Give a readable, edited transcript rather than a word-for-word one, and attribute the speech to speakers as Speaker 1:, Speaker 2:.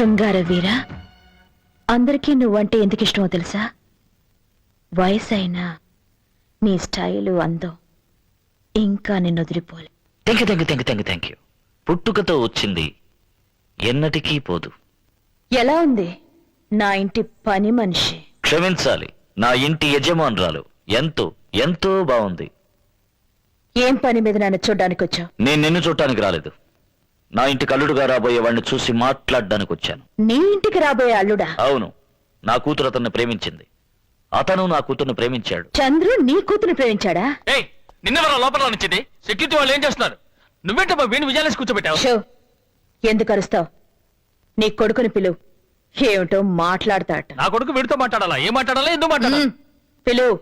Speaker 1: శృంగార వీర, అందరికీ నువ్వంటే ఎందుకు ఇష్టమో తెలుసా? వయసైనా నీ స్టైలు అందం ఇంకా నిన్ను వదిలిపోలే.
Speaker 2: Thank you. పుట్టుకతో వచ్చింది ఎన్నటికీ పోదు.
Speaker 1: ఎలా ఉంది నా ఇంటి పని మనిషి?
Speaker 2: క్షమించాలి, నా ఇంటి యజమానురాలు ఎంతో ఎంతో బాగుంది.
Speaker 1: ఏం పని మీద నన్ను చూడ్డానికి వచ్చావు?
Speaker 2: నేను నిన్ను చూడటానికి రాలేదు. నా ఇంటి కల్లుడుగా రాబోయే వాడిని చూసి మాట్లాడడానికి వచ్చాను.
Speaker 1: నీ ఇంటికి రాబోయే అల్లుడా?
Speaker 2: అవును, నా కూతురు అతన్ని ప్రేమించింది, అతను నా కూతుర్ని ప్రేమించాడు.
Speaker 1: చంద్రు నీ కూతురు ప్రేమించాడా?
Speaker 3: నిన్నెవరో లోపల నుంచింది. సెక్యూరిటీ వాళ్ళు ఏం చేస్తున్నారు? నువ్వేంటమ్మా వీణి విజయాలేసి కూర్చోబెట్టావు?
Speaker 1: షో, ఎందుకు అరుస్తావు? నీ కొడుకుని పిలువు, ఏమిటో మాట్లాడతాట.
Speaker 3: నా కొడుకు వీడితో మాట్లాడాలా? ఏం మాట్లాడాలా? ఎందుకు మాట్లాడాలి?
Speaker 1: పిలువు.